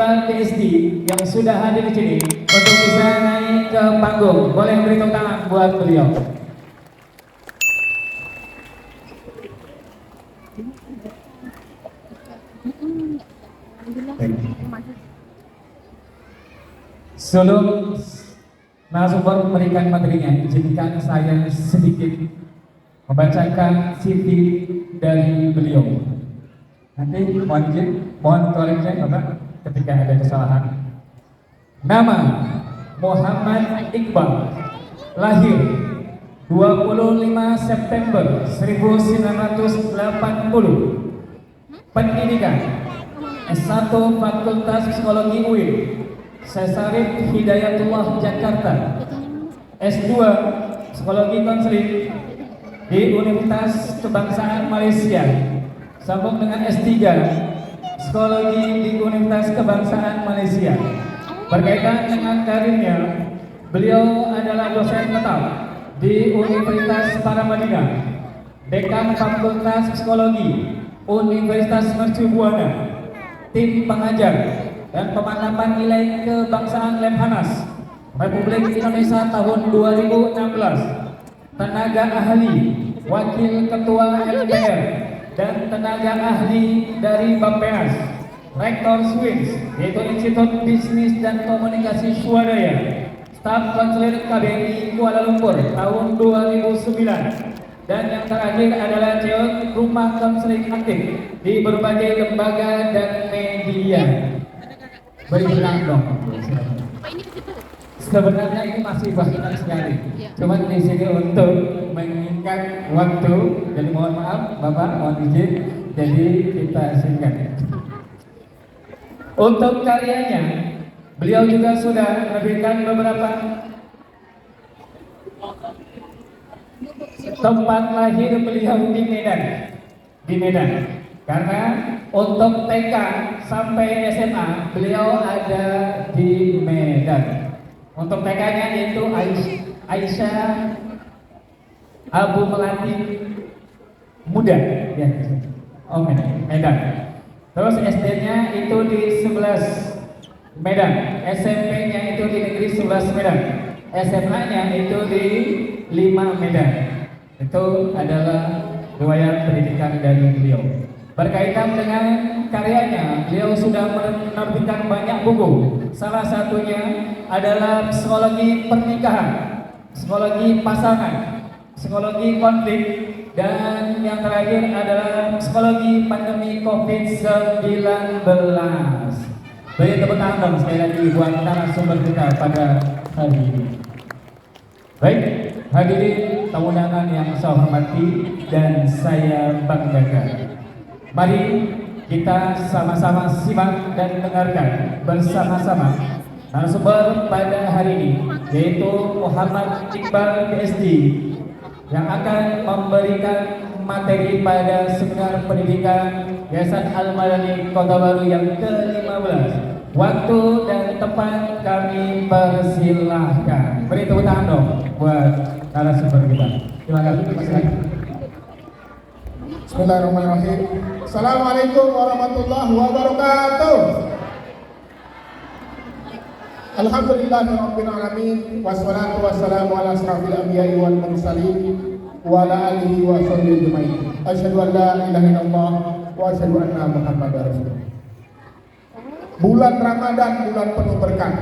Iqbal PSD yang sudah hadir di sini untuk bisa naik ke panggung. Boleh beri tepuk tangan buat beliau. Sebelum narasumber memberikan materinya, izinkan saya sedikit membacakan CV dari beliau. Nanti mohon izin, mohon koreksi Bapak ketika ada kesalahan. Nama Muhammad Iqbal, lahir 25 September 1980. Pendidikan S1 Fakultas Psikologi UIN Syarif Hidayatullah Jakarta. S2 Psikologi Konseling di Universitas Kebangsaan Malaysia. Sambung dengan S3 Psikologi di Universitas Kebangsaan Malaysia. Berkaitan dengan karirnya, beliau adalah dosen tetap di Universitas Paramadina, Dekan Fakultas Psikologi Universitas Mercu Buana, tim pengajar dan pemantapan nilai kebangsaan Lemhanas Republik Indonesia tahun 2016, tenaga ahli, wakil ketua MPR dan tenaga ahli dari Bappenas, rektor SWIS yaitu Institut Bisnis dan Komunikasi Swadaya, staf konselir KBRI Kuala Lumpur tahun 2009. Dan yang terakhir adalah CEO Rumah Konseling Aktif di berbagai lembaga dan media. Beri bilang dong. Sebenarnya ini masih banyak sekali. Cuma di sini untuk mengingat waktu. Jadi mohon maaf, Bapak, mohon izin. Jadi kita singkat. Untuk karyanya, beliau juga sudah menerbitkan beberapa tempat lahir beliau di Medan. Karena untuk TK sampai SMA beliau ada di Medan. Untuk TK-nya yaitu Aisyah Abu Melati Muda, ya. Oh Medan. Terus SD-nya itu di 11 Medan, SMP-nya itu di Negeri 11 Medan, SMA-nya itu di 5 Medan. Itu adalah riwayat pendidikan dari beliau. Berkaitan dengan karyanya, beliau sudah menerbitkan banyak buku. Salah satunya adalah Psikologi Pernikahan, Psikologi Pasangan, Psikologi Konflik, dan yang terakhir adalah Psikologi Pandemi COVID-19. Beri tepuk tangan dong sekali lagi buat narasumber kita pada hari ini. Baik, hadirin tamu undangan yang saya hormati dan saya banggakan. Mari kita sama-sama simak dan dengarkan bersama-sama narasumber pada hari ini, yaitu Muhammad Iqbal PSD, yang akan memberikan materi pada seminar pendidikan Yayasan Al-Madani Kota Baru yang ke-15. Waktu dan tempat kami persilahkan. Beri tepuk tangan dong buat narasumber kita. Terima kasih. Bismillahirrahmanirrahim. Assalamualaikum warahmatullahi wabarakatuh. Alhamdulillahirabbil alamin wassalatu wassalamu ala asrofil anbiya'i wal mursalin wa ala alihi wa sahbihi ajmain. Asyhadu an la ilaha illallah wa asyhadu anna Muhammadar Rasulullah. Bulan Ramadan, bulan penuh berkah.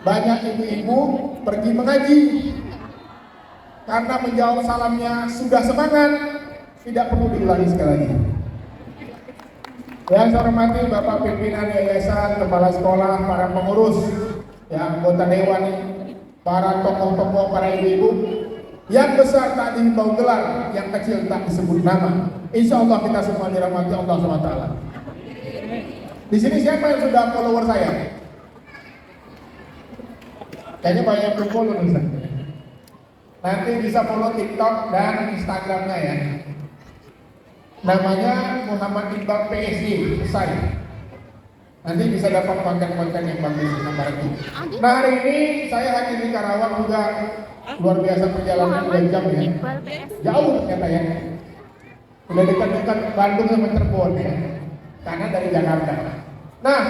Banyak ibu-ibu pergi mengaji karena menjawab salamnya sudah semangat, tidak perlu diulangi sekali lagi. Yang saya hormati Bapak pimpinan yayasan, kepala sekolah, para pengurus, ya, anggota dewan, para tokoh-tokoh, para ibu-ibu, yang besar tak dihimbau gelar, yang kecil tak disebut nama. Insya Allah kita semua dirahmati Allah SWT. Di sini siapa yang sudah follower saya? Kayaknya banyak yang belum follow nih. Nanti bisa follow TikTok dan Instagramnya ya. Namanya Muhammad Iqbal PSD, saya. Nanti bisa dapat konten-konten yang bagus nomor itu. Nah hari ini saya hadir di Karawang juga, luar biasa perjalanan 2 jam ya. Jauh ternyata ya. Udah dekat-dekat Bandung sama Cirebon ya. Karena dari Jakarta. Nah,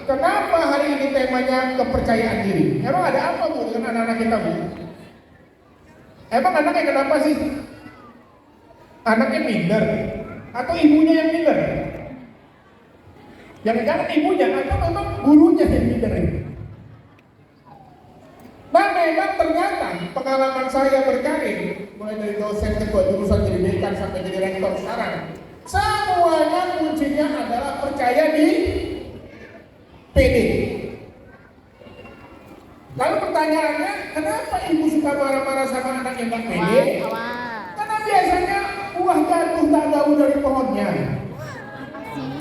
kenapa hari ini temanya kepercayaan diri? Emang ada apa Bu dengan anak-anak kita Bu? Emang anaknya kenapa sih? Anaknya minder? Atau ibunya yang minder? Jangan-jangan ibunya atau memang gurunya yang minder ini? Nah memang ternyata pengalaman saya berkarir, mulai dari dosen ketua jurusan jadi dekan sampai jadi rektor sekarang, semuanya kuncinya adalah percaya di PD. Lalu pertanyaannya, kenapa ibu suka marah-marah sama anak yang gak pede? Karena biasanya buah jatuh tak jauh dari pohonnya.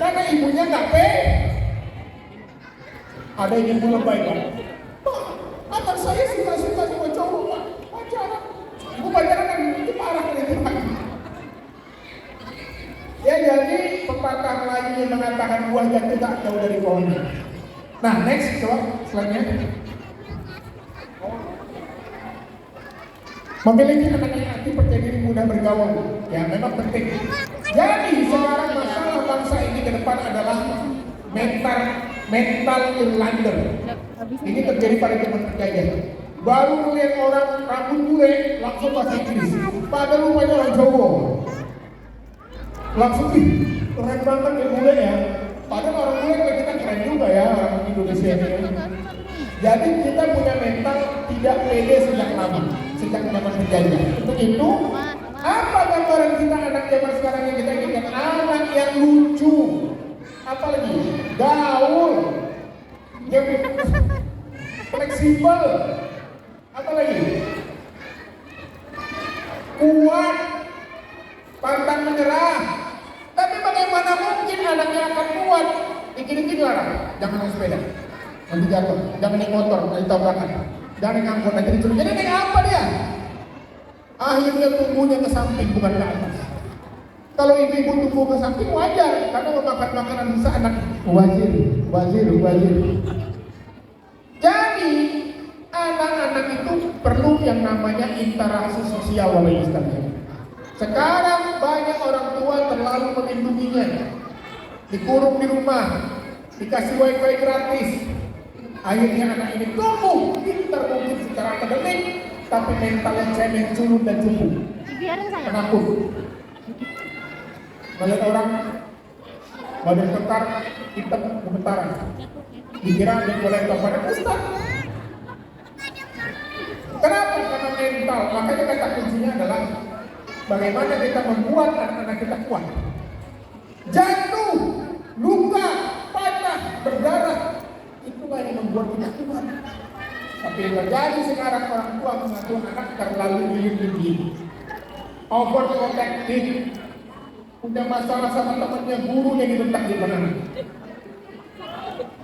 Karena ibunya gak pede. Ada yang ibu lebay Pak. Pak, anak saya suka-suka sama cowok Pak. Pacaran. Ibu pacaran kan itu parah itu Pak. Ya jadi pepatah Melayu yang mengatakan buah jatuh tak jauh dari pohonnya. Nah next coba selanjutnya. Memiliki anak yang aktif percaya diri mudah bergaul, ya memang penting. Jadi sekarang masalah bangsa ini ke depan adalah mental inlander. Ini terjadi pada zaman penjajah. Baru melihat orang rambut bule langsung bahasa Inggris, padahal rupanya orang Jawa. Langsung keren banget ya bule ya. Padahal orang bule kita keren juga ya orang Indonesia ini. Jadi kita punya mental tidak pede sejak lama, sejak zaman penjajah. Untuk itu, apa gambaran kita anak zaman sekarang yang kita inginkan? Anak yang lucu, apalagi gaul, yang fleksibel, apalagi kuat, pantang menyerah. Tapi bagaimana mungkin anaknya akan kuat? Dikit-dikit larang, jangan naik sepeda. Nanti jatuh, jangan naik motor, nanti tabrakan, jangan naik angkot, nanti dicuri. Jadi naik apa dia? Akhirnya tumbuhnya ke samping bukan ke atas. Kalau ibu-ibu tumbuh ke samping wajar, karena memakan makanan bisa anak wajir. Jadi anak-anak itu perlu yang namanya interaksi sosial oleh istilahnya. Sekarang banyak orang tua terlalu melindunginya, dikurung di rumah, dikasih wifi gratis. Akhirnya anak ini tumbuh pintar mungkin secara akademik, tapi mentalnya cengeng, culun dan cupu, penakut. Melihat orang badan kekar, hitam, gemetaran, dikira dia boleh kepada ustaz. Kenapa? Karena mental. Makanya kata kuncinya adalah bagaimana kita membuat anak-anak kita kuat. Jatuh, luka, patah, berdarah, itulah yang membuat kita kuat. Tapi yang terjadi sekarang orang tua mengasuh anak terlalu dilindungi, overprotective, punya masalah sama temannya, gurunya dibentak di mana,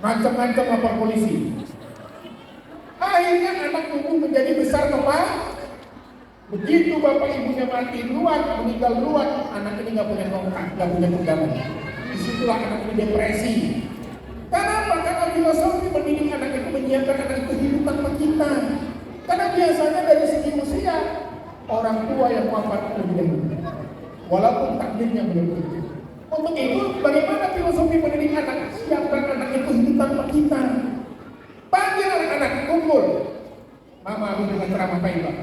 ngancam-ngancam lapor polisi. Akhirnya anak tumbuh menjadi besar kepala. Begitu bapak ibunya mati duluan, meninggal duluan, anak ini nggak punya kontak, nggak punya pegangan. Disitulah anak ini depresi. Kenapa? Karena filosofi mendidik anak itu menyiapkan anak itu hidup tanpa kita. Karena biasanya dari segi usia orang tua yang wafat lebih dahulu, walaupun takdirnya belum tentu. Untuk itu, bagaimana filosofi mendidik anak? Siapkan anak itu hidup tanpa kita. Panggil anak-anak kumpul. Mama aku dengan ceramah Pak Ibang.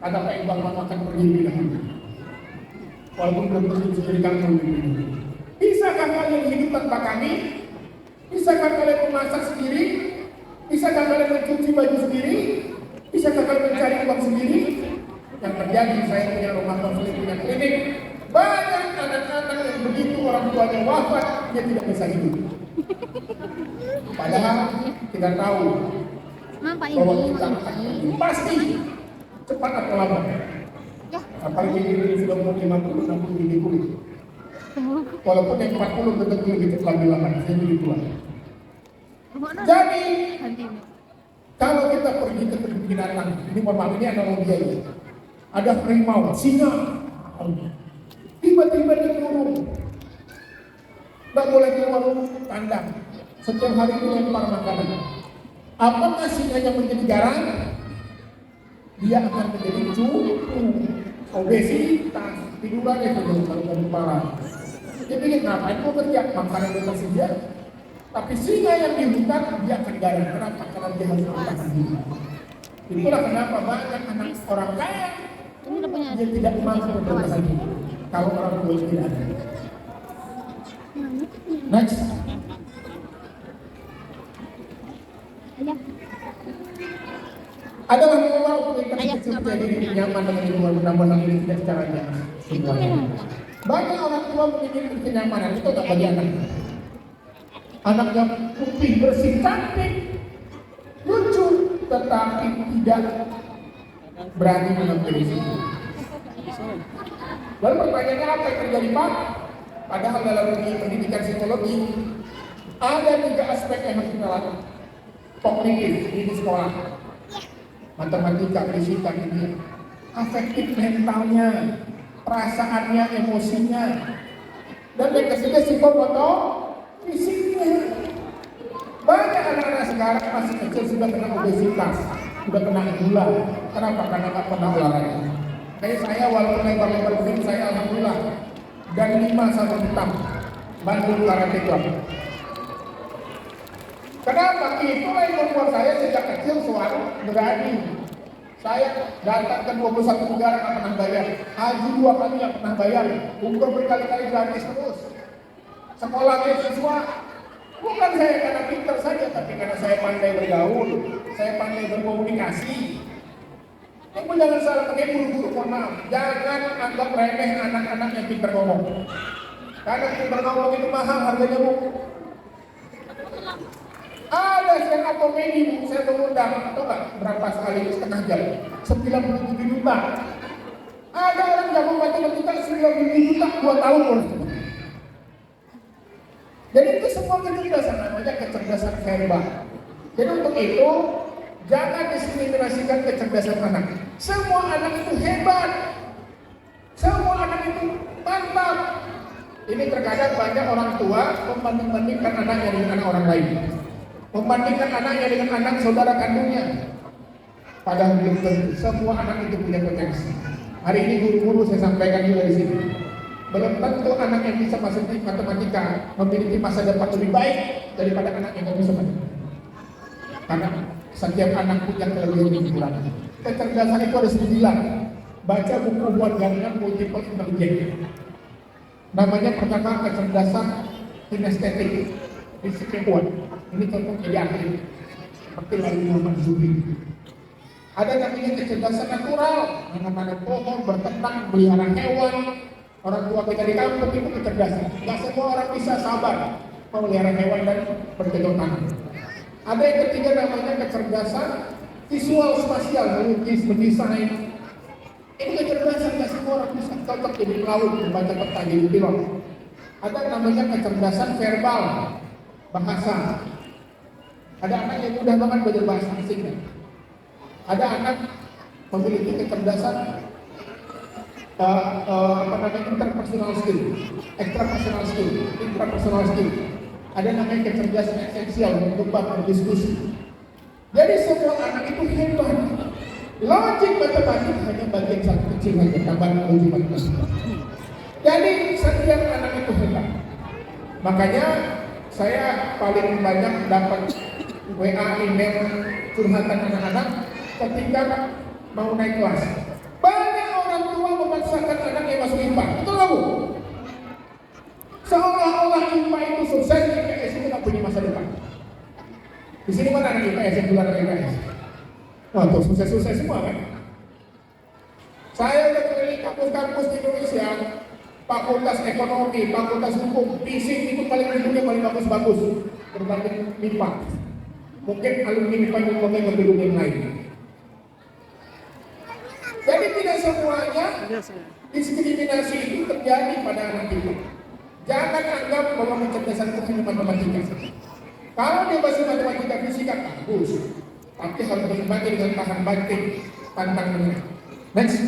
Kata Pak Ibang, mama akan pergi lebih dahulu. Walaupun belum tentu sendiri kamu lebih dahulu. Bisakah kalian hidup tanpa kami? Bisakah kalian memasak sendiri? Bisakah kalian mencuci baju sendiri? Bisakah kalian mencari uang sendiri? Yang terjadi, saya punya rumah konseling, punya klinik. Banyak anak-anak yang begitu orang tuanya wafat, dia tidak bisa hidup. Padahal kita tahu bahwa kita akan pasti cepat atau lambat. Apalagi ini sudah umur 50, 60 gigi kulit. Walaupun yang 40 tetap lebih cepat lebih lambat, saya lebih tua. Jadi kalau kita pergi ke kebun binatang, ini mohon ini analogi aja. Ada harimau, singa, tiba-tiba dia turun, nggak boleh keluar kandang. Setiap hari itu lempar makanan. Apakah singanya menjadi garang? Dia akan menjadi cupu, obesitas, tiduran itu kalau parah. Jadi ngapain mau kerja? Makanan yang tersedia Tapi singa yang di hutan dia akan garang. Kenapa? Karena dia harus bertahan diri. Itulah kenapa banyak anak orang kaya dia tidak mampu bertahan diri kalau orang tua tidak ada. Next. Adalah mengelola untuk kecil jadi nyaman dengan lingkungan benar-benar ini tidak secara semuanya. Banyak orang tua menginginkan kenyamanan itu tak bagi anak. Anaknya putih bersih cantik, lucu, tetapi tidak berani mengambil risiko. Lalu pertanyaannya apa yang terjadi Pak? Padahal dalam pendidikan psikologi ada 3 aspek yang harus kita lakukan. Kognitif di sekolah, matematika, fisika, kimia, afektif mentalnya, perasaannya, emosinya, dan yang ketiga psikomotor fisiknya. Banyak anak-anak sekarang masih kecil sudah kena obesitas, sudah kena gula. Kenapa? Karena nggak pernah olahraga. Kayak saya walaupun lebar-lebar begini, saya alhamdulillah dan 5 sama hitam Bandung Karate Club. Kenapa? Itulah yang membuat saya sejak kecil selalu berani. Saya datang ke 21 negara nggak pernah bayar, haji 2 kali nggak pernah bayar, umroh berkali-kali gratis terus. Sekolah beasiswa, bukan saya karena pintar saja, tapi karena saya pandai bergaul, saya pandai berkomunikasi. Ibu jangan salah pakai guru-guru formal, jangan anggap remeh anak-anak yang pintar ngomong. Karena pintar ngomong itu mahal harganya Bu. Ada stand up comedy Bu, saya mengundang, atau enggak berapa sekali, setengah jam, 97 juta. Ada orang jago matematika 97 juta 2 tahun loh. Jadi itu semua kecerdasan, namanya kecerdasan verbal. Jadi untuk itu jangan diskriminasikan kecerdasan anak. Semua anak itu hebat, semua anak itu mantap. Ini terkadang banyak orang tua membanding-bandingkan anaknya dengan anak orang lain, membandingkan anaknya dengan anak saudara kandungnya. Padahal belum tentu semua anak itu punya potensi. Hari ini guru-guru saya sampaikan juga di sini. Belum tentu anak yang bisa masuk di matematika memiliki masa depan lebih baik daripada anak yang tidak bisa matematika. Karena setiap anak punya kelebihan dan kekurangan. Kecerdasan itu ada 9. Baca buku buat gabungan multiple intelligence. Namanya pertama kecerdasan kinestetik, fisik kuat. Ini contoh jadi ahli seperti Lalu Muhammad Zuhri. Ada namanya kecerdasan natural, menanam pohon, berternak, melihara hewan. Orang tua kita di kampung itu kecerdasan. Tidak semua orang bisa sabar memelihara hewan dan bercocok tanam. Ada yang ketiga namanya kecerdasan visual spasial, melukis, mendesain. Ini kecerdasan tidak semua orang bisa cocok jadi pelaut, membaca peta, jadi pilot. Ada namanya kecerdasan verbal, bahasa. Ada anak yang mudah banget belajar bahasa asing. Ada anak memiliki kecerdasan interpersonal skill, extrapersonal skill, intrapersonal skill. Ada namanya kecerdasan esensial, berdebat, berdiskusi. Jadi semua anak itu hebat. Logik matematik hanya bagian satu kecil saja, tambahan logik matematik. Jadi setiap anak itu hebat. Makanya saya paling banyak dapat WA, email, curhatan anak-anak ketika mau naik kelas. Banyak orang tua memaksakan anaknya masuk IPA. Betul nggak Bu? Seolah-olah IPA itu sukses, IPS itu nggak punya masa depan. Di sini mana anak IPS yang keluar dari IPS? Wah, tuh sukses-sukses semua kan? Saya udah keliling kampus-kampus di Indonesia, fakultas ekonomi, fakultas hukum, fisik itu paling gedungnya paling bagus-bagus berbanding MIPA. Mungkin alumni MIPA yang pakai gedung yang lain. Jadi tidak semuanya diskriminasi itu terjadi pada anak kita. Jangan anggap bahwa kecerdasan itu hanya matematika. Kalau dia masih matematika fisika bagus, tapi harus berbagai dengan tahan banting tantangannya. Next.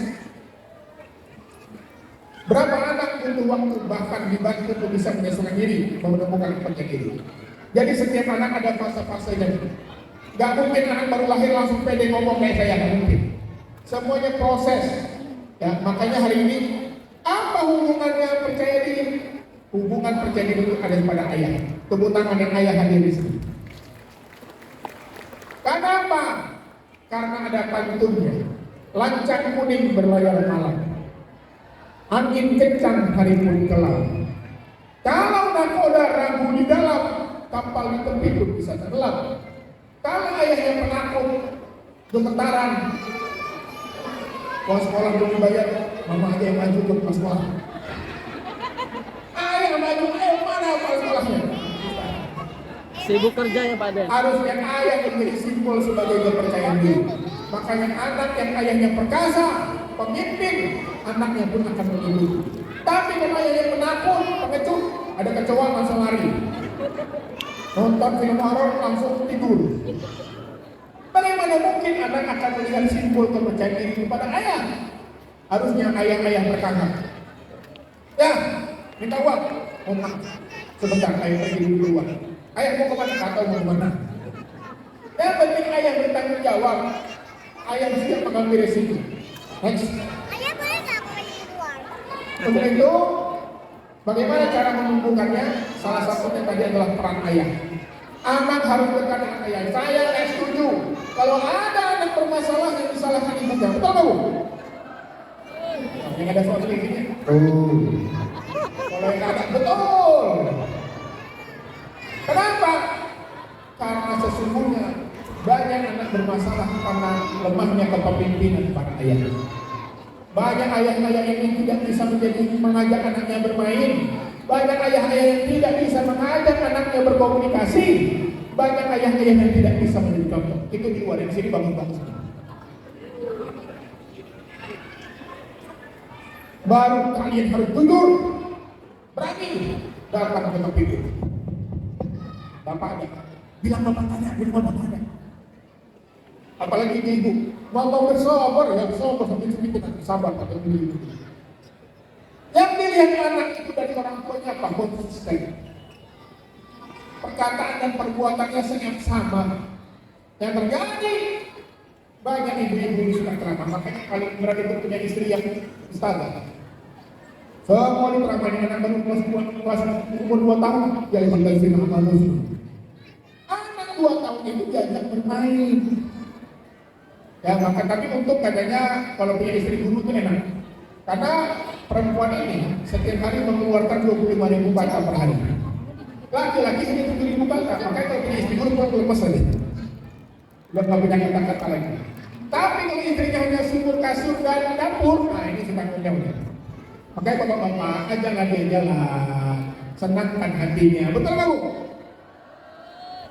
Berapa anak butuh waktu bahkan dibantu untuk bisa menyesuaikan diri, menemukan diri. Jadi setiap anak ada fase-fasenya. Gak mungkin anak baru lahir langsung pede ngomong kayak saya, gak mungkin. Semuanya proses. Ya, makanya hari ini apa hubungannya percaya diri? Hubungan percaya diri itu ada pada ayah. Tepuk tangan yang ayah hadir di sini. Kenapa? Karena ada pantunnya. Lancang kuning berlayar malam, angin kencang hari pun kelam. Kalau nakoda ragu di dalam, kapal di tepi pun bisa tenggelam. Kalau ayahnya penakut, gemetaran, uang sekolah belum dibayar, mama aja yang maju ke sekolah. Ayah maju, mana uang sekolahnya? Sibuk kerja ya Pak Den. Harusnya ayah menjadi simbol sebagai kepercayaan diri. Makanya anak yang ayahnya perkasa, pemimpin, anaknya pun akan mengikuti. Tapi kalau ayahnya penakut, pengecut, ada kecoa langsung lari. Nonton film horor langsung tidur. Bagaimana mungkin anak akan melihat simbol kepercayaan diri kepada ayah? Harusnya ayah-ayah berkata, ya, minta uang. Oh maaf, sebentar ayah pergi dulu keluar. Ayah mau kemana? Atau mau kemana? Yang penting ayah bertanggung jawab. Ayah siap mengambil resiko. Next. Ayah boleh nggak aku pergi keluar? Untuk itu, bagaimana cara menumbuhkannya? Salah satunya tadi adalah peran ayah. Anak harus dekat dengan ayah. Saya setuju. Kalau ada anak bermasalah yang disalahkan ibunya, betul nggak Bu? Yang ada soal ini. Kalau yang ada betul. Kenapa? Karena sesungguhnya banyak anak bermasalah karena lemahnya kepemimpinan para ayah. Banyak ayah-ayah yang tidak bisa mengajak anaknya bermain. Banyak ayah-ayah yang tidak bisa mengajak anaknya berkomunikasi. Banyak ayah-ayah yang tidak bisa menjadi contoh. Itu di luar, di sini bangun-bangun. Baru kalian harus jujur, berani datang ke pemimpin. Bapaknya, bilang bapak tanya, apalagi ibu, mau bersabar ya, bersabar sampai sedikit nanti sabar atau dulu. Yang dilihat anak itu dari orang tuanya apa? Konsisten. Perkataan dan perbuatannya sangat sama. Yang terjadi banyak ibu-ibu di Sumatera, makanya kalau berarti punya istri yang ustazah. Semua diterapkan anak baru kelas umur 2 tahun, ya tinggal istri nama muslim. Anak 2 tahun itu diajak bermain. Ya maka tapi untuk katanya kalau punya istri guru itu enak. Karena perempuan ini setiap hari mengeluarkan 25.000 baca per hari. Laki-laki ini 7.000 baca, makanya kalau punya istri guru itu lemes aja. Belum nggak punya kata-kata lagi. Tapi kalau istrinya hanya sumur kasur dan dapur, nah ini sedang jauh. Makanya bapak-bapak ajalah dia jalan, senangkan hatinya, betul nggak Bu?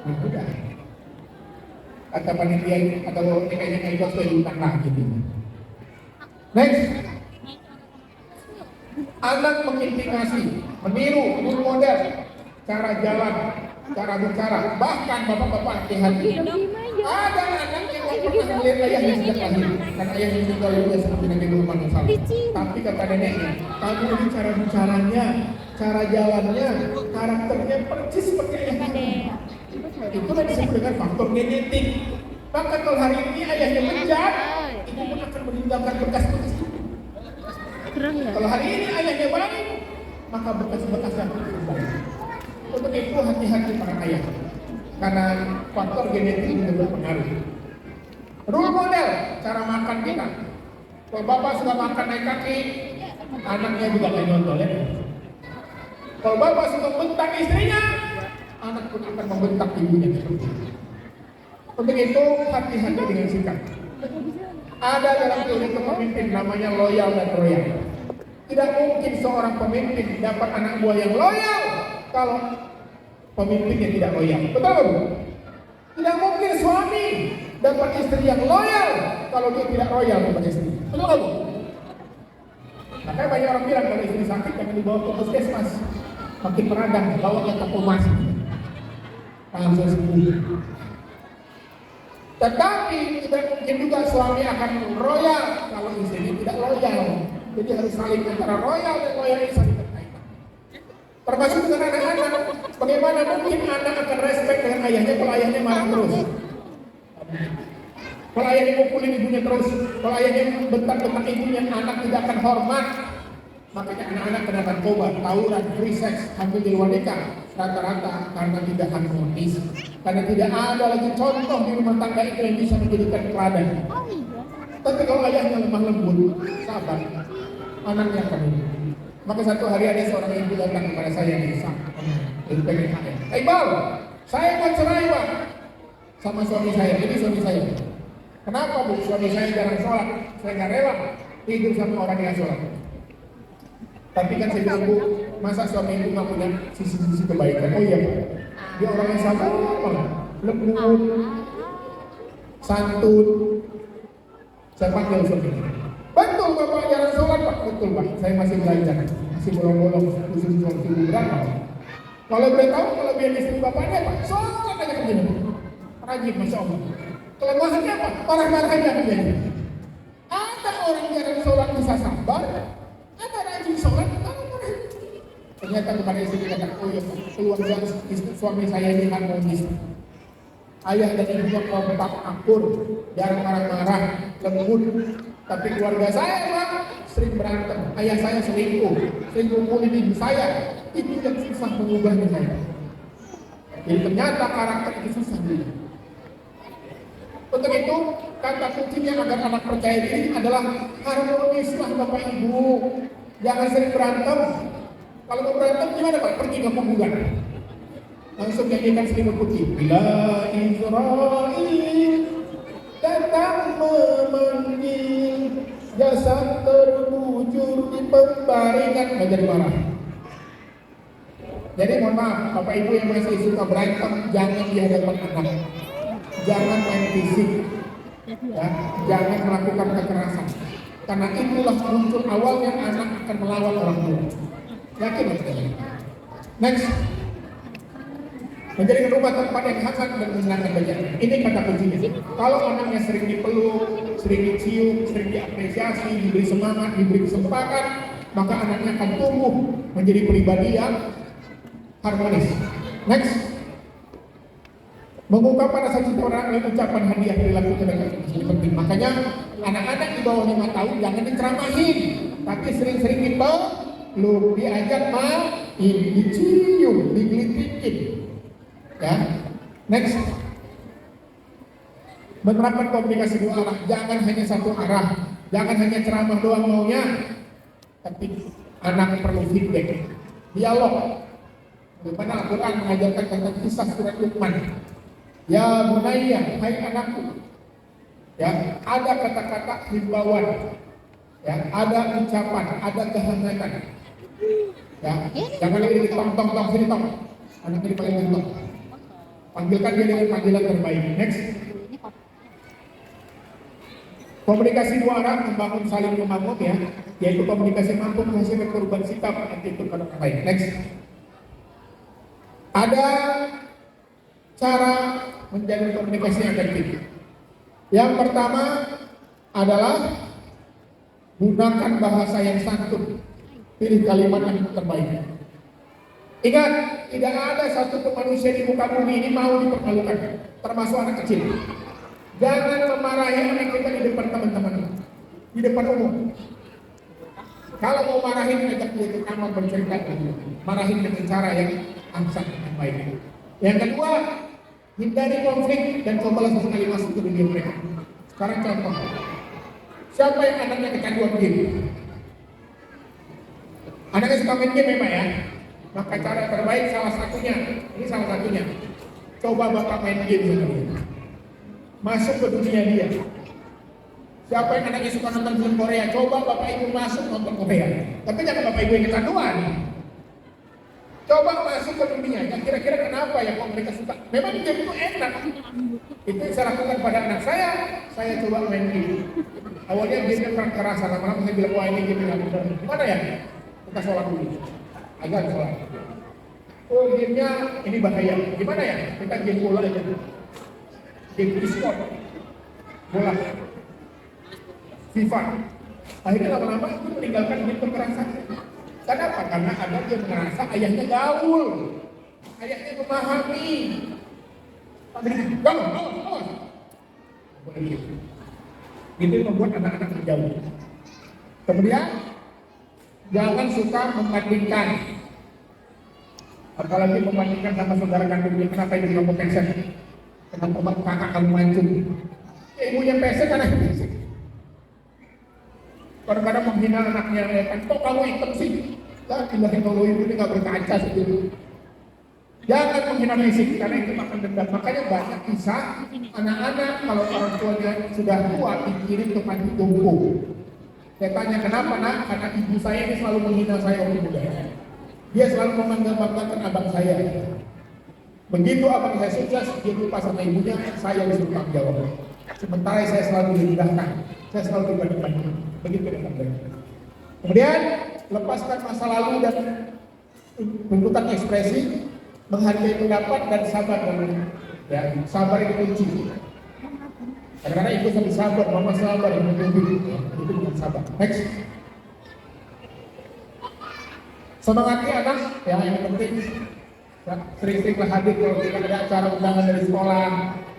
Nah, udah. Kata panitia atau kayaknya ikut saya diundang lagi. Next, anak mengintimidasi, meniru, role model, cara jalan, cara bicara, bahkan bapak-bapak hati-hati. Ada anak yang nggak pernah melihat ayahnya sejak lahir, karena ayahnya tinggal dia seperti Nabi Muhammad SAW. Tapi kata neneknya, kamu ini cara bicaranya, cara jalannya, karakternya persis seperti ayahnya. Itu yang disebut dengan faktor genetik. Maka kalau hari ini ayahnya bejat, ibu pun akan meninggalkan bekas-bekas itu. Kalau hari ini ayahnya baik, maka bekas-bekasnya akan kembali. Untuk itu hati-hati para ayah, karena faktor genetik itu berpengaruh. Role model cara makan kita. Kalau bapak suka makan naik kaki, anaknya juga kayak nyontoh ya. Kalau bapak suka bentak istrinya, anak pun akan membentak ibunya seperti itu. Untuk itu hati-hati dengan sikap. Ada dalam teori kepemimpinan namanya loyal dan royal. Tidak mungkin seorang pemimpin dapat anak buah yang loyal kalau pemimpinnya tidak loyal. Betul Bu? Tidak mungkin suami dapat istri yang loyal kalau dia tidak loyal kepada istri. Betul Bu? Makanya banyak orang bilang kalau istri sakit jangan dibawa ke puskesmas, makin meradang, bawa ke Kapumas. Langsung sembuh. Tetapi tidak mungkin juga suami akan royal kalau istrinya tidak loyal. Jadi harus saling antara royal dan loyal ini saling berkaitan. Termasuk dengan anak-anak. Bagaimana mungkin anak akan respect dengan ayahnya kalau ayahnya marah terus? Kalau ayahnya mukulin ibunya terus, kalau ayahnya bentak-bentak ibunya, anak tidak akan hormat. Makanya anak-anak kena narkoba, tawuran, free sex, hamil di luar nikah. rata-rata karena tidak harmonis, karena tidak ada lagi contoh di rumah tangga itu yang bisa menjadikan teladan. Tapi kalau ayahnya lemah lembut, sabar, anaknya akan hidup. Maka satu hari ada seorang ibu datang kepada saya di desa, dari PKKM. Iqbal, saya mau cerai Pak sama suami saya. Ini suami saya. Kenapa Bu? Suami saya jarang sholat. Saya nggak rela tidur sama orang yang sholat. Tapi kan saya bilang, Bu, masa suami ibu nggak punya sisi-sisi kebaikan? Oh iya Pak, dia orang yang sabar, lembut, santun. Saya panggil suaminya. Betul Bapak jarang sholat Pak? Betul Pak, saya masih belajar, masih bolong-bolong khusus waktu berapa? Kalau boleh tahu kelebihan istri Bapaknya Pak, sholat aja begini, rajin Masya Allah. Kelemahannya apa? Marah-marahnya begini. Ada orang jarang sholat bisa sabar, ada rajin sholat, marah-marah. Ternyata kepada istri kata, oh iya Pak, keluarga istri suami saya ini harmonis. Ayah dan ibunya kompak akur, jarang marah-marah, lembut. Tapi keluarga saya Pak sering berantem. Ayah saya selingkuh, sering ngumpulin ibu saya. Itu yang susah mengubahnya saya. Jadi ternyata karakter itu susah dulu. Untuk itu kata kuncinya agar anak percaya diri adalah harmonislah Bapak Ibu. Jangan sering berantem. Kalau mau berantem gimana Pak? Pergi ke kuburan. Langsung nyanyikan selimut putih. Bila Israel datang memanggil, jasad terbujur di pembaringan, menjadi marah. Jadi mohon maaf, Bapak Ibu yang masih suka berantem, jangan di hadapan anak, jangan main fisik, ya, jangan melakukan kekerasan, karena itulah muncul awalnya anak akan melawan orang tua. Yakin betul? Next. Menjadi rumah tempat yang hangat dan menyenangkan bagi anak. Ini kata kuncinya. Kalau anaknya sering dipeluk, sering dicium, sering diapresiasi, diberi semangat, diberi kesempatan, maka anaknya akan tumbuh menjadi pribadi yang harmonis. Next. Mengungkapkan rasa cinta orang lain, ucapan hadiah perilaku terdekat ini penting. Makanya anak-anak di bawah 5 tahun jangan diceramahin, tapi sering-sering dipeluk, diajak main, dicium, digelitikin. Ya, next. Menerapkan komunikasi dua arah, jangan hanya satu arah, jangan hanya ceramah doang maunya, tapi anak perlu feedback, dialog. Bagaimana Al-Quran mengajarkan tentang kisah surat Luqman. Ya bunayya, hai anakku. Ya, ada kata-kata himbauan, ya, ada ucapan, ada kehangatan. Ya, jangan lagi ditong-tong sini tong, anak ini paling tong. Panggilkan dia dengan panggilan terbaik. Next. Komunikasi dua arah membangun saling membangun ya, yaitu komunikasi mampu menghasilkan perubahan sikap attitude pada orang lain. Next. Ada cara menjalin komunikasi yang efektif. Yang pertama adalah gunakan bahasa yang santun. Pilih kalimat yang terbaik. Ingat, tidak ada satu manusia di muka bumi ini mau dipermalukan, termasuk anak kecil. Jangan memarahi anak kita di depan teman-teman, di depan umum. Kalau mau marahin, ajak dia ke kamar bercerita, marahin dengan cara yang angsak dan baik. Yang kedua, hindari konflik dan cobalah sesekali masuk ke dunia mereka. Sekarang contoh, siapa yang anaknya kecanduan game? Anaknya suka main game memang ya? Maka cara terbaik salah satunya, ini salah satunya, coba Bapak main game sama dia. Masuk ke dunia dia. Siapa yang anaknya suka nonton film Korea, coba Bapak Ibu masuk nonton Korea. Tapi jangan Bapak Ibu yang kecanduan. Coba masuk ke dunia, dan kira-kira kenapa ya kok mereka suka? Memang game itu enak. Itu yang saya lakukan pada anak saya coba main game. Awalnya game kurang kerasa, lama-lama saya bilang, wah ini game yang benar. Gimana ya? Kita sholat dulu. Agak sholat. Oh gamenya ini bahaya. Gimana ya? Kita game bola aja. Game e-sport. Bola. FIFA. Akhirnya lama-lama itu meninggalkan game kekerasan. Kenapa? Karena ada yang merasa ayahnya gaul. Ayahnya memahami. Gaul. Itu yang membuat anak-anak menjauh. Kemudian jangan suka membandingkan. Apalagi membandingkan sama saudara kandungnya, kenapa ini kamu pesek? Kenapa kakak kamu mancung? Ibunya pesek, anaknya pesek. Kadang-kadang menghina anaknya, ya kan, kok kamu hitam sih? Lah, bilang kalau ibu ini nggak berkaca seperti. Jangan menghina fisik, karena itu makan dendam. Makanya banyak kisah anak-anak kalau orang tuanya sudah tua dikirim ke panti jompo. Saya tanya kenapa nak? Karena ibu saya ini selalu menghina saya waktu muda. Dia selalu membanggakan abang saya. Begitu abang saya sukses, dia lupa sama ibunya, saya disuruh tanggung jawab. Sementara saya selalu direndahkan, saya selalu dibanding-banding. Begitu dengan mereka. Kemudian lepaskan masa lalu dan tuntutan ekspresi, menghargai pendapat dan sabar. Ya, sabar itu kunci. Kadang-kadang ibu sambil sabar, mama sabar, ibu tunggu. Itu bukan sabar. Next. Semangati anak, ya ini penting. Ya, sering-seringlah hadir kalau kita ada acara undangan dari sekolah,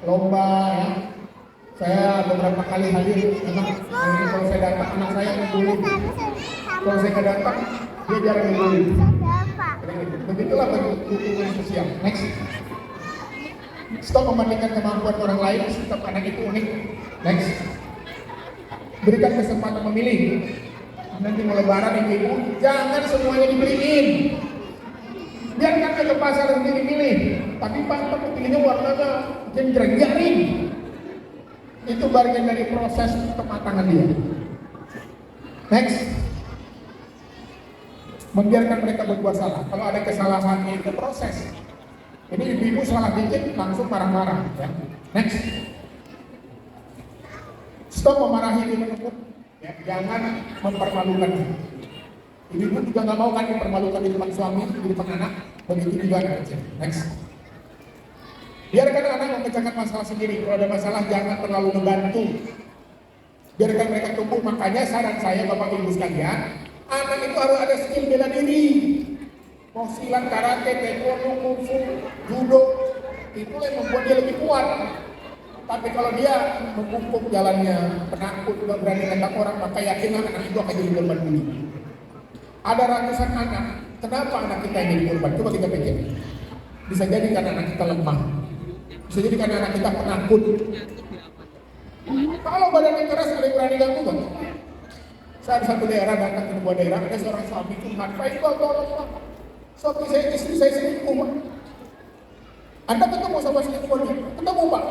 lomba, ya. Saya beberapa kali hadir, memang kalau saya datang anak saya ngumpulin. Kalau saya nggak datang, dia jarang ngumpulin. Begitulah bentuk dukungan sosial. Next. Stop membandingkan kemampuan orang lain, setiap anak itu unik. Next. Berikan kesempatan memilih. Nanti mau lebaran ibu, jangan semuanya dibeliin. Biarkan ke pasar nanti dipilih. Tapi pak, pilihnya warnanya jenggreng-jaring. Itu bagian dari proses kematangan dia. Next. Membiarkan mereka berbuat salah. Kalau ada kesalahan itu proses. Ini ibu salah dikit langsung marah-marah. Ya. Next. Stop memarahi di menemukan. Ya, jangan mempermalukan. Ibu juga nggak mau kan dipermalukan di depan suami, di depan anak. Begitu juga anak kecil. Next. Biarkan anak memecahkan masalah sendiri. Kalau ada masalah jangan terlalu membantu. Biarkan mereka tumbuh. Makanya saran saya Bapak Ibu sekalian, anak itu harus ada skill bela diri. Mau silat, karate, taekwondo, kungfu, judo, itulah yang membuat dia lebih kuat. Tapi kalau dia membungkuk jalannya, penakut, tidak berani tentang orang, maka yakinlah anak itu akan jadi korban bully. Ada ratusan anak, kenapa anak kita yang jadi korban? Coba kita pikir. Bisa jadi karena anak kita lemah. Bisa jadi karena anak kita penakut. Kalau badannya keras, ada yang berani ganggu kan? Saya di satu daerah datang ke sebuah daerah, ada seorang suami curhat, Pak Iqbal, tolong. Suami saya, istri saya selingkuh, Pak. Anda ketemu sama selingkuhannya? Ketemu, Pak.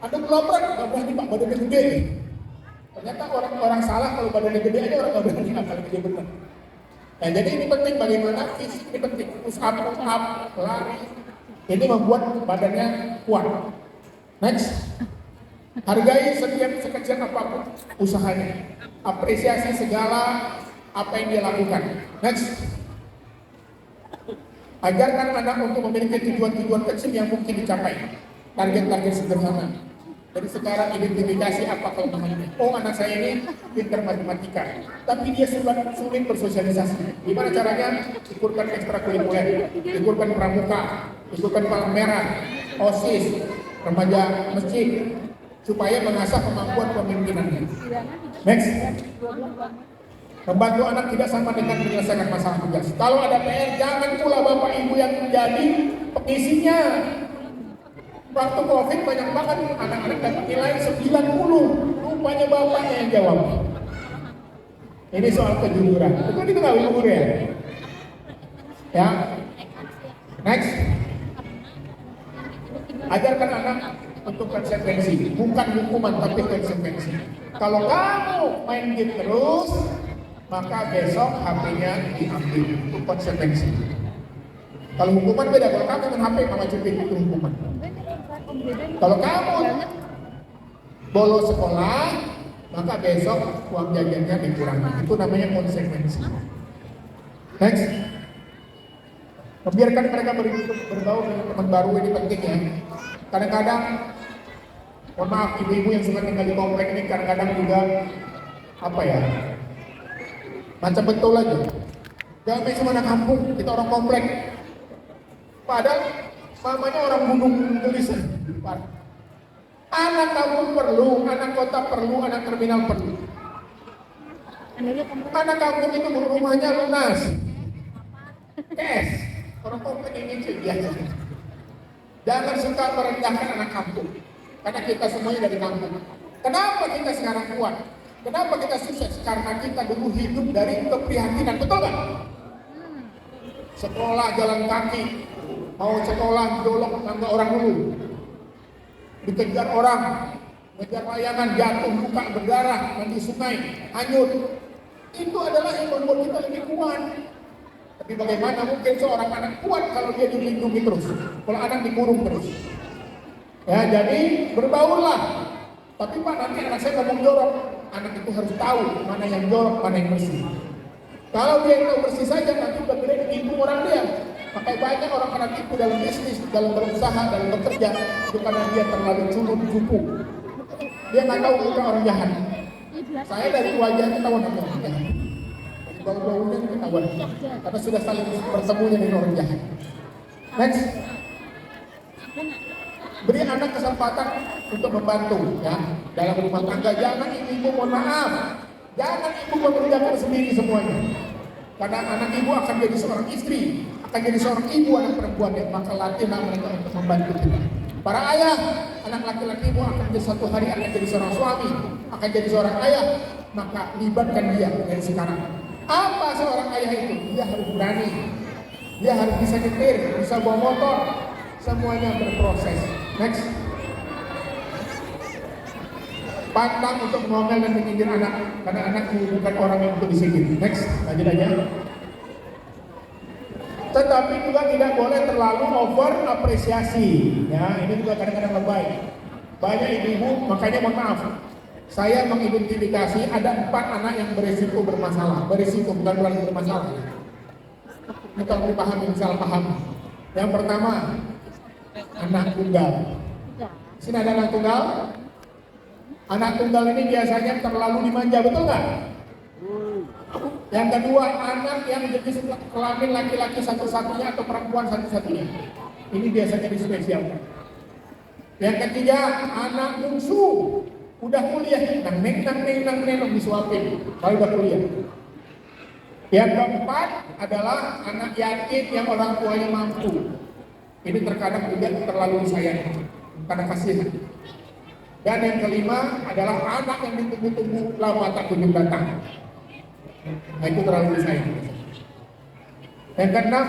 Anda kelabrak, nggak berani, Pak, badannya gede. Ternyata orang salah kalau badannya gede aja orang nggak berani, apalagi dia benar. Nah, jadi ini penting bagaimana fisik ini penting. Push up, lari. Ini membuat badannya kuat. Next. Hargai setiap sekecil apapun usahanya. Apresiasi segala apa yang dia lakukan. Next. Ajarkan anak untuk memiliki tujuan-tujuan kecil yang mungkin dicapai. Target-target sederhana. Dari sekarang identifikasi apa kelemahannya. Oh, anak saya ini pintar matematika, tapi dia sulit bersosialisasi. Gimana caranya? Ikutkan ekstrakurikuler, ikutkan pramuka, ikutkan palang merah, OSIS, remaja masjid, supaya mengasah kemampuan pemimpinannya. Next. Membantu anak tidak sama dengan menyelesaikan masalah tugas. Kalau ada PR, jangan pula bapak ibu yang menjadi pengisinya. Waktu COVID banyak banget anak-anak dapat nilai 90, rupanya bapaknya yang jawab. Ini soal kejujuran. Betul itu nggak ibu guru ya? Ya. Next. Ajarkan anak untuk konsekuensi, bukan hukuman tapi konsekuensi. Kalau kamu main game terus, maka besok HP-nya diambil. Itu konsekuensi. Kalau hukuman beda, kalau kamu main HP mama cupit itu hukuman. Kalau kamu bolos sekolah, maka besok uang jajannya dikurangi. Itu namanya konsekuensi. Next. Membiarkan mereka bergaul dengan teman baru ini penting ya. Kadang-kadang, mohon maaf ibu-ibu yang suka tinggal di komplek ini kadang-kadang juga apa ya? Macam betul aja. Jangan main sama anak kampung, kita orang komplek. Padahal mamanya orang gunung tulisan. Anak kampung perlu, anak kota perlu, anak terminal perlu. Anak kampung itu rumahnya lunas, cash. Orang komplek ini biasa. Jangan suka merendahkan anak kampung. Karena kita semuanya dari kampung. Kenapa kita sekarang kuat? Kenapa kita sukses? Karena kita dulu hidup dari keprihatinan, betul nggak? Sekolah jalan kaki, mau sekolah jolok tangga orang dulu, dikejar orang, ngejar layangan, jatuh, luka, berdarah, mandi sungai, hanyut. Itu adalah yang membuat kita lebih kuat. Tapi bagaimana mungkin seorang anak kuat kalau dia dilindungi terus, kalau anak dikurung terus? Ya, jadi berbaurlah. Tapi Pak, nanti anak saya ngomong jorok. Anak itu harus tahu mana yang jorok, mana yang bersih. Kalau dia tahu bersih saja, nanti udah gede ditipu orang dia. Makanya banyak orang kena tipu dalam bisnis, dalam berusaha, dalam bekerja, itu karena dia terlalu culun cupu. Dia nggak tahu bukan orang jahat. Saya dari wajahnya ketahuan orang jahat. Bau-baunya ketahuan. Karena sudah saling bertemunya dengan orang jahat. Next. Beri anak kesempatan untuk membantu ya dalam rumah tangga. Jangan ibu mohon maaf, jangan ibu mengerjakan sendiri semuanya. Karena anak ibu akan jadi seorang istri, akan jadi seorang ibu anak perempuan yang maka latihlah mereka untuk membantu kita. Para ayah, anak laki-laki ibu akan jadi suatu hari akan jadi seorang suami, akan jadi seorang ayah, maka libatkan dia dari sekarang. Apa seorang ayah itu? Dia harus berani, dia harus bisa nyetir, bisa bawa motor, semuanya berproses. Next. Pantang untuk ngomel dan menyindir anak, karena anak bukan orang yang untuk disindir. Next, lanjut aja. Tetapi juga tidak boleh terlalu over apresiasi. Ya, ini juga kadang-kadang lebay. Banyak ibu-ibu, makanya mohon maaf. Saya mengidentifikasi ada 4 anak yang berisiko bermasalah. Berisiko bukan berarti bermasalah. Ini kalau dipahami, salah paham. Yang pertama, anak tunggal. Sini ada anak tunggal. Anak tunggal ini biasanya terlalu dimanja, betul nggak? Yang kedua, anak yang jenis kelamin laki-laki satu-satunya atau perempuan satu-satunya. Ini biasanya dispesialkan. Yang ketiga, anak bungsu. Udah kuliah, nang disuapin. Kalau udah kuliah. Yang keempat adalah anak yatim yang orang tuanya mampu. Ini terkadang juga terlalu disayang karena kasihan. Dan yang kelima adalah anak yang ditunggu-tunggu lama tak kunjung datang. Nah, itu terlalu disayang. Yang keenam,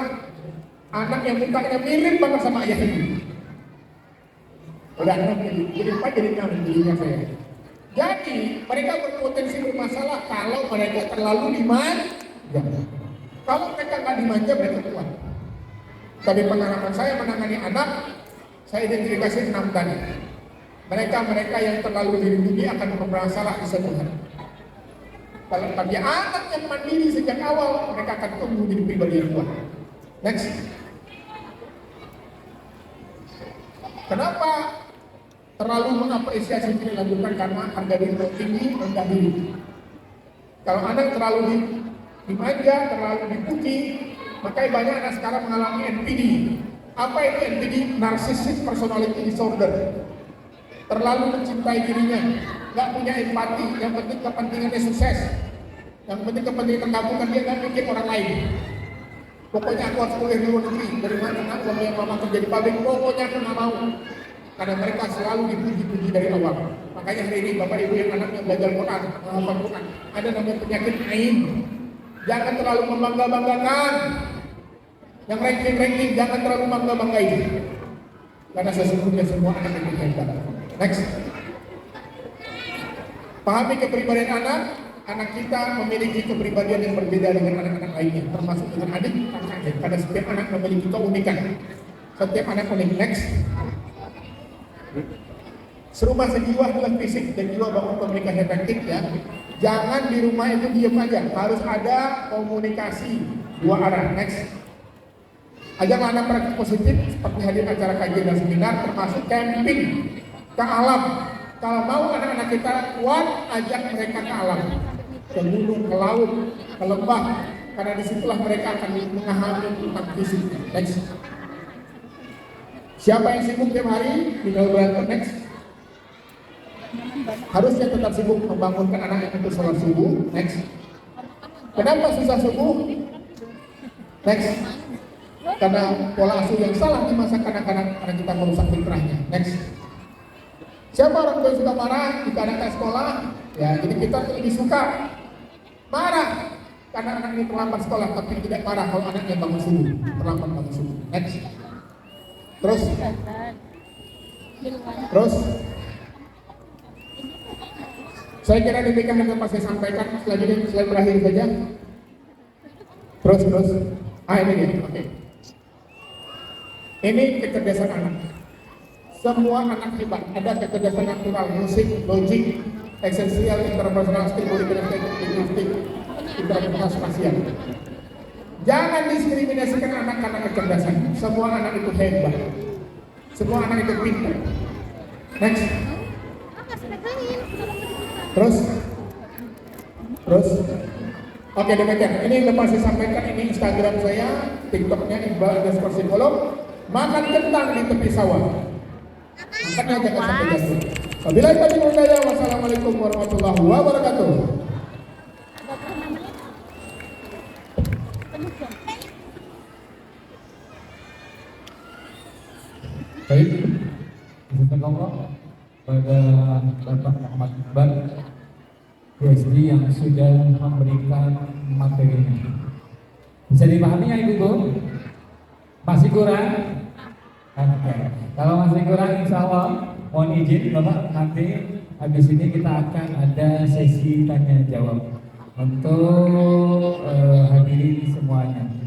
anak yang mukanya mirip banget sama ayah ini. Udah enam jadi 4 jadi 6 jadinya saya. Jadi mereka berpotensi bermasalah kalau mereka terlalu dimanja. Kalau mereka nggak dimanja mereka kuat. Dari pengalaman saya menangani anak, saya identifikasi 6 tadi. Mereka yang terlalu dilindungi akan bermasalah di suatu hari. Kalau tadi anak yang mandiri sejak awal, mereka akan tumbuh jadi pribadi yang kuat. Next. Kenapa terlalu mengapresiasi diri lanjutkan? Karena harga diri tinggi, rendah diri. Kalau anak terlalu dimanja, terlalu dipuji, makanya banyak anak sekarang mengalami NPD. Apa itu NPD? Narcissistic Personality Disorder. Terlalu mencintai dirinya, nggak punya empati. Yang penting kepentingannya sukses, yang penting kepentingan tergabungkan, dia nggak mikir orang lain. Pokoknya aku harus kuliah di luar negeri. Dari mana aku yang lama kerja di pabrik, pokoknya aku nggak mau. Karena mereka selalu dipuji-puji dari awal. Makanya hari ini bapak ibu yang anaknya belajar Quran, menghafal Quran, ada namanya penyakit ain. Jangan terlalu membangga-banggakan. Yang ranking-ranking jangan terlalu bangga-banggain. Karena sesungguhnya semua anak yang hebat. Next. Pahami kepribadian anak kita memiliki kepribadian yang berbeda dengan anak-anak lainnya, termasuk dengan adik kakaknya. Karena setiap anak memiliki keunikan. Setiap anak unik. Next. Serumah sejiwa dalam fisik dan jiwa bangun komunikasi efektif ya. Jangan di rumah itu diam aja, harus ada komunikasi 2 arah. Next. Ajak anak praktik positif seperti hadir acara kajian dan seminar, termasuk camping ke alam. Kalau mau anak-anak kita kuat, ajak mereka ke alam, ke gunung, ke laut, ke lembah, karena disitulah mereka akan mengahami tentang fisik. Next. Siapa yang sibuk tiap hari tinggal berantem. Next. Harusnya tetap sibuk membangunkan anak untuk sholat subuh. Next. Kenapa susah subuh? Next. karena pola asuh yang salah di masa kanak-kanak karena kita merusak fitrahnya. Next. Siapa orang tua yang suka marah jika anak sekolah? Ya, jadi kita lebih suka marah karena anak ini terlambat sekolah, tapi tidak marah kalau anaknya bangun subuh, terlambat bangun subuh. Next. Terus. Saya kira demikian yang dapat saya sampaikan. Selanjutnya slide terakhir saja. Terus. Ini dia. Oke. Ini kecerdasan anak. Semua anak hebat. Ada kecerdasan natural, musik, logik, esensial, interpersonal, stimuli, linguistik, interpersonal, spasial. Jangan diskriminasikan anak karena kecerdasan. Semua anak itu hebat. Semua anak itu pintar. Next. Terus. Oke, demikian. Ini yang dapat saya sampaikan. Ini Instagram saya, TikToknya Iqbal_psikolog. Makan kentang di tepi sawah. Makannya jangan sampai jatuh. Wabillahi taufiq wal hidayah. Wassalamualaikum warahmatullahi wabarakatuh. Baik, Bismillah pada Bapak Muhammad Iqbal PhD yang sudah memberikan materinya. Bisa dipahami ya Ibu? Masih kurang? Oke. Kalau masih kurang, insya Allah mohon izin Bapak, nanti habis ini kita akan ada sesi tanya jawab untuk hadirin semuanya.